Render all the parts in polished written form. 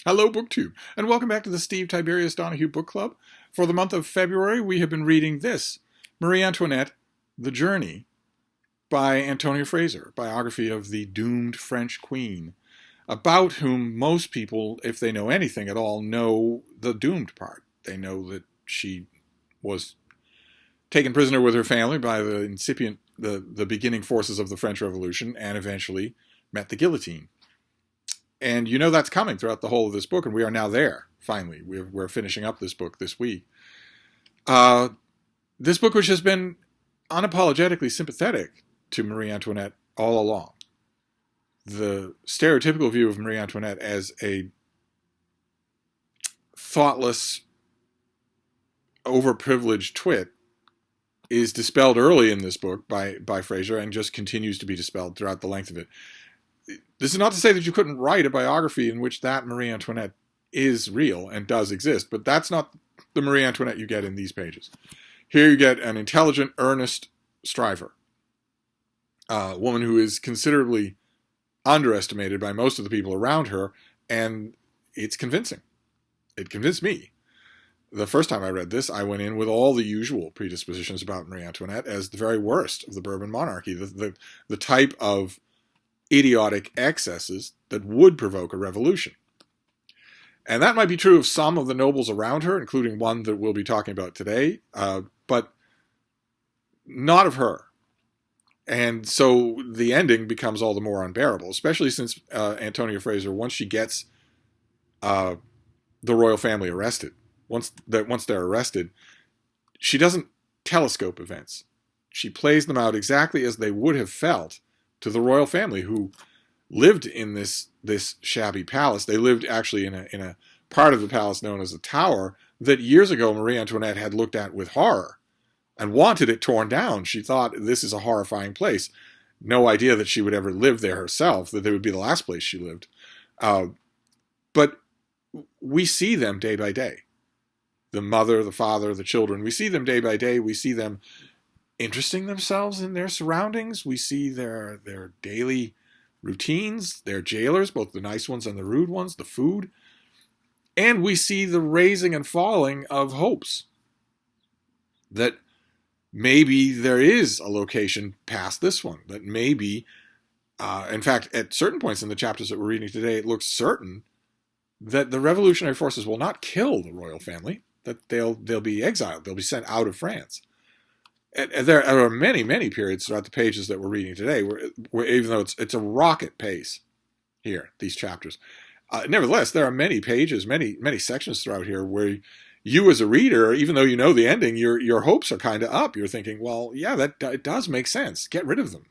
Hello, BookTube, and welcome back to the Tiberius Donoghue Book Club. For the month of February, we have been reading this, Marie Antoinette, The Journey, by Antonia Fraser, biography of the doomed French queen, about whom most people, if they know anything at all, know the doomed part. They know that she was taken prisoner with her family by the beginning forces of the French Revolution, and eventually met the guillotine. And you know that's coming throughout the whole of this book, and we are now there, finally. We're finishing up this book this week. This book, which has been unapologetically sympathetic to Marie Antoinette all along. The stereotypical view of Marie Antoinette as a thoughtless, overprivileged twit is dispelled early in this book by Fraser and just continues to be dispelled throughout the length of it. This is not to say that you couldn't write a biography in which that Marie Antoinette is real and does exist, but that's not the Marie Antoinette you get in these pages. Here you get an intelligent, earnest striver, a woman who is considerably underestimated by most of the people around her, and it's convincing. It convinced me. The first time I read this, I went in with all the usual predispositions about Marie Antoinette as the very worst of the Bourbon monarchy, the type of idiotic excesses that would provoke a revolution. And that might be true of some of the nobles around her, including one that we'll be talking about today, but not of her. And so the ending becomes all the more unbearable, especially since Antonia Fraser, once she gets the royal family arrested, once they're arrested, she doesn't telescope events. She plays them out exactly as they would have felt to the royal family, who lived in this shabby palace. They lived actually in a part of the palace known as the Tower that years ago Marie Antoinette had looked at with horror and wanted it torn down. She thought, this is a horrifying place. No idea that she would ever live there herself, that it would be the last place she lived. But we see them day by day. The mother, the father, the children, we see them day by day. We see them interesting themselves in their surroundings. We see their daily routines, their jailers, both the nice ones and the rude ones, the food. And we see the raising and falling of hopes that maybe there is a location past this one, that maybe, in fact, at certain points in the chapters that we're reading today, it looks certain that the revolutionary forces will not kill the royal family, that they'll be exiled, they'll be sent out of France. And there are many, many periods throughout the pages that we're reading today where even though it's a rocket pace here, these chapters, nevertheless, there are many pages, many sections throughout here where you as a reader, even though you know the ending, your hopes are kind of up. You're thinking, well, yeah, it does make sense. Get rid of them.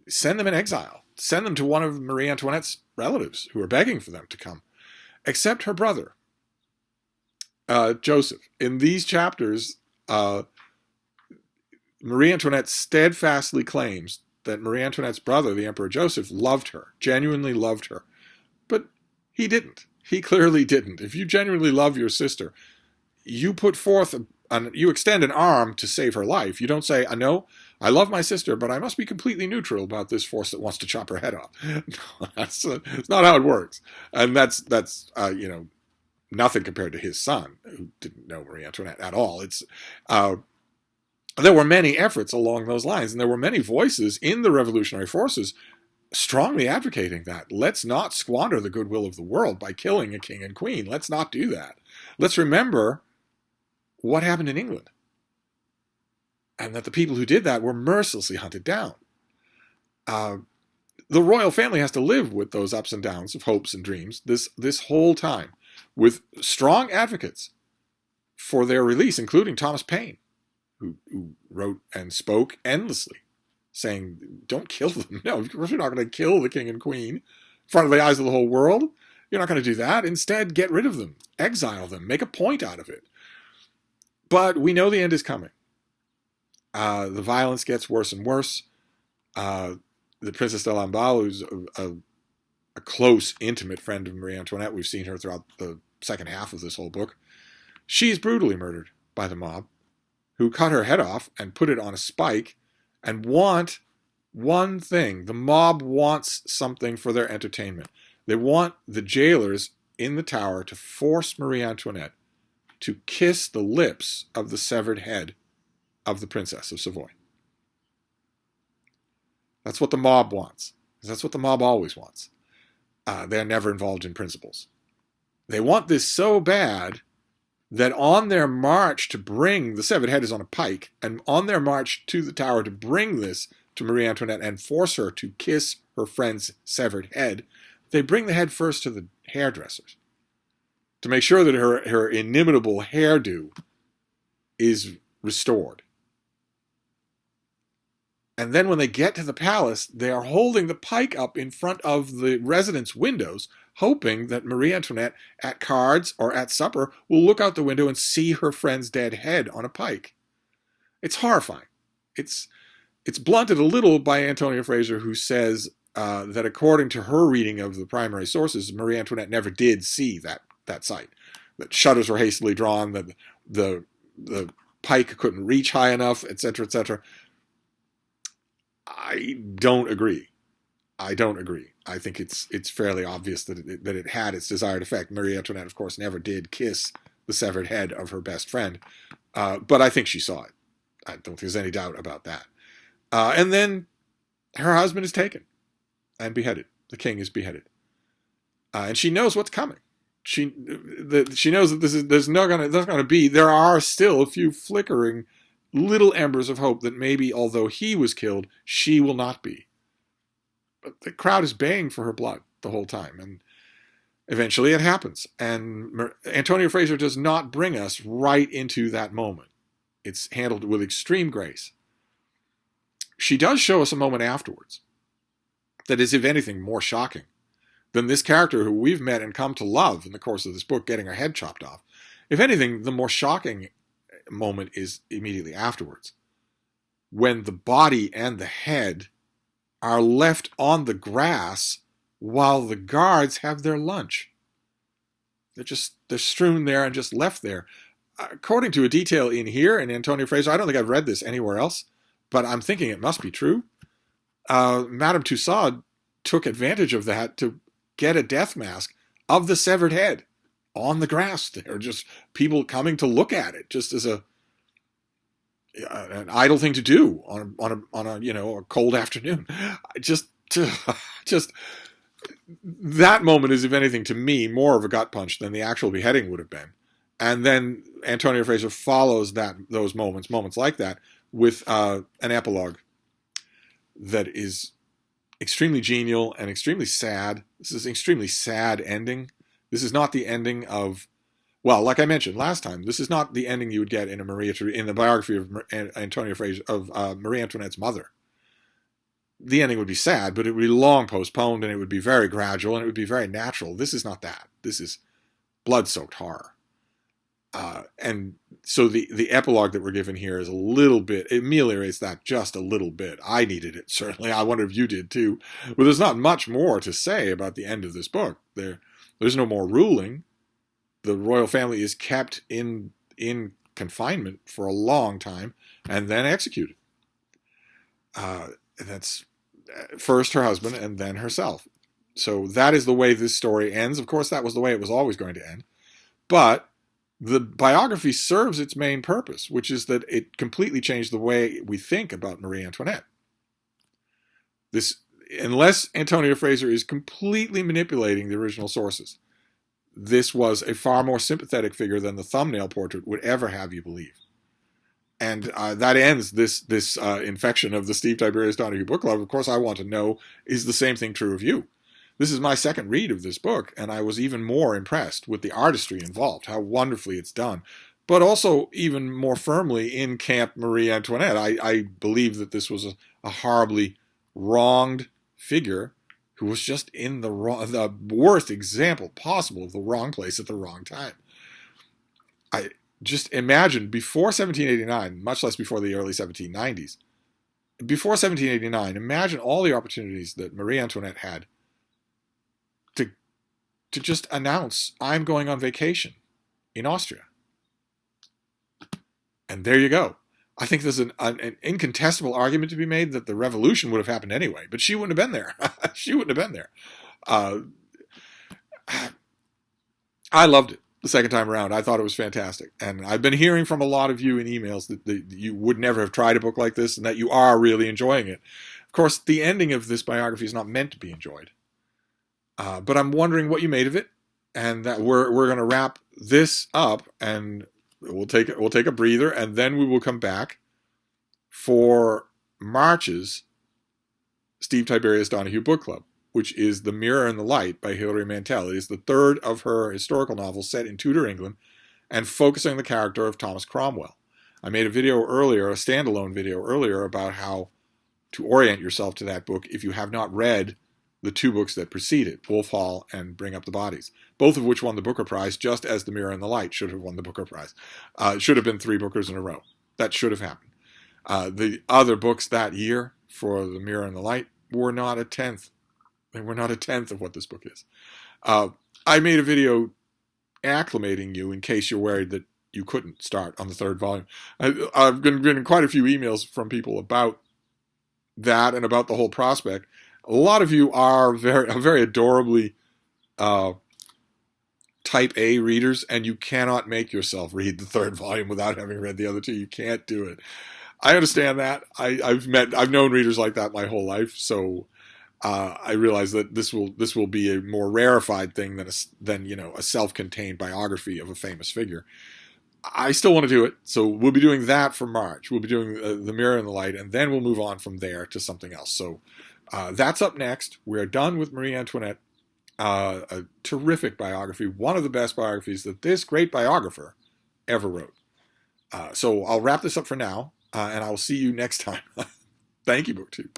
Send them in exile. Send them to one of Marie Antoinette's relatives who are begging for them to come. Except her brother, Joseph. In these chapters, Marie Antoinette steadfastly claims that Marie Antoinette's brother, the Emperor Joseph, loved her, genuinely loved her. But he didn't. He clearly didn't. If you genuinely love your sister, you put forth, you extend an arm to save her life. You don't say, no, I love my sister, but I must be completely neutral about this force that wants to chop her head off. No, that's not how it works. And that's nothing compared to his son, who didn't know Marie Antoinette at all. There were many efforts along those lines, and there were many voices in the revolutionary forces strongly advocating that. Let's not squander the goodwill of the world by killing a king and queen. Let's not do that. Let's remember what happened in England, and that the people who did that were mercilessly hunted down. The royal family has to live with those ups and downs of hopes and dreams this whole time, with strong advocates for their release, including Thomas Paine, who wrote and spoke endlessly, saying, don't kill them. No, of course you're not going to kill the king and queen in front of the eyes of the whole world. You're not going to do that. Instead, get rid of them. Exile them. Make a point out of it. But we know the end is coming. The violence gets worse and worse. The Princess de Lamballe, who's a close, intimate friend of Marie Antoinette, we've seen her throughout the second half of this whole book, she's brutally murdered by the mob, who cut her head off and put it on a spike and want one thing. The mob wants something for their entertainment. They want the jailers in the tower to force Marie Antoinette to kiss the lips of the severed head of the Princess of Savoy. That's what the mob wants. That's what the mob always wants. They're never involved in principles. They want this so bad that on their march to bring, the severed head is on a pike, and on their march to the tower to bring this to Marie Antoinette and force her to kiss her friend's severed head, they bring the head first to the hairdressers to make sure that her inimitable hairdo is restored. And then when they get to the palace, they are holding the pike up in front of the residence windows, hoping that Marie Antoinette at cards or at supper will look out the window and see her friend's dead head on a pike. It's horrifying. It's blunted a little by Antonia Fraser, who says that according to her reading of the primary sources, Marie Antoinette never did see that sight. That shutters were hastily drawn, that the pike couldn't reach high enough, etc., etc. I don't agree. I think it's fairly obvious that it had its desired effect. Marie Antoinette, of course, never did kiss the severed head of her best friend, but I think she saw it. I don't think there's any doubt about that. And then her husband is taken and beheaded. The king is beheaded, and she knows what's coming. She knows that there's not going to be. There are still a few flickering little embers of hope that maybe, although he was killed, she will not be. But the crowd is baying for her blood the whole time, and eventually it happens. And Antonia Fraser does not bring us right into that moment. It's handled with extreme grace. She does show us a moment afterwards that is, if anything, more shocking than this character who we've met and come to love in the course of this book getting her head chopped off. If anything, the more shocking moment is immediately afterwards, when the body and the head are left on the grass while the guards have their lunch. They're strewn there and just left there. According to a detail in here in Antonia Fraser, I don't think I've read this anywhere else, but I'm thinking it must be true. Madame Tussaud took advantage of that to get a death mask of the severed head on the grass there, just people coming to look at it, just as an idle thing to do on a cold afternoon. Just that moment is, if anything, to me, more of a gut punch than the actual beheading would have been. And then Antonia Fraser follows those moments like that, with an epilogue that is extremely genial and extremely sad. This is an extremely sad ending. This is not the ending of, well, like I mentioned last time, this is not the ending you would get in the biography of Antonia Fraser, of Marie Antoinette's mother. The ending would be sad, but it would be long postponed, and it would be very gradual, and it would be very natural. This is not that. This is blood-soaked horror. And so the epilogue that we're given here is a little bit, it ameliorates that just a little bit. I needed it, certainly. I wonder if you did too. But there's not much more to say about the end of this book. There's no more ruling. The royal family is kept in confinement for a long time and then executed. That's first her husband and then herself. So that is the way this story ends. Of course, that was the way it was always going to end. But the biography serves its main purpose, which is that it completely changed the way we think about Marie Antoinette. Unless Antonia Fraser is completely manipulating the original sources, this was a far more sympathetic figure than the thumbnail portrait would ever have you believe. And that ends this infection of the Steve Tiberius Donoghue Book Club. Of course, I want to know, is the same thing true of you? This is my second read of this book, and I was even more impressed with the artistry involved, how wonderfully it's done, but also even more firmly in camp Marie Antoinette. I believe that this was a horribly wronged figure who was just in the worst example possible of the wrong place at the wrong time. I just imagine before 1789, much less before the early 1790s, before 1789, imagine all the opportunities that Marie Antoinette had to just announce, I'm going on vacation in Austria. And there you go. I think there's an incontestable argument to be made that the revolution would have happened anyway, but she wouldn't have been there. She wouldn't have been there. I loved it the second time around. I thought it was fantastic. And I've been hearing from a lot of you in emails that you would never have tried a book like this and that you are really enjoying it. Of course, the ending of this biography is not meant to be enjoyed. But I'm wondering what you made of it. And that we're going to wrap this up, and we'll take a breather, and then we will come back for March's Steve Tiberius Donoghue Book Club, which is The Mirror and the Light by Hilary Mantel. It is the third of her historical novels set in Tudor England and focusing on the character of Thomas Cromwell. I made a video earlier, a standalone video earlier, about how to orient yourself to that book if you have not read the two books that precede it, Wolf Hall and Bring Up the Bodies, both of which won the Booker Prize, just as The Mirror and the Light should have won the Booker Prize. It should have been 3 Bookers in a row. That should have happened. The other books that year for The Mirror and the Light were not a tenth. They were not a tenth of what this book is. I made a video acclimating you in case you're worried that you couldn't start on the 3rd volume. I've been getting quite a few emails from people about that and about the whole prospect. A lot of you are very adorably type A readers, and you cannot make yourself read the 3rd volume without having read the other 2. You can't do it. I understand that. I've known readers like that my whole life, so I realize that this will be a more rarefied thing than a self-contained biography of a famous figure. I still want to do it, so we'll be doing that for March. We'll be doing The Mirror and the Light, and then we'll move on from there to something else. So that's up next. We're done with Marie Antoinette. A terrific biography, one of the best biographies that this great biographer ever wrote. So I'll wrap this up for now, and I'll see you next time. Thank you, BookTube.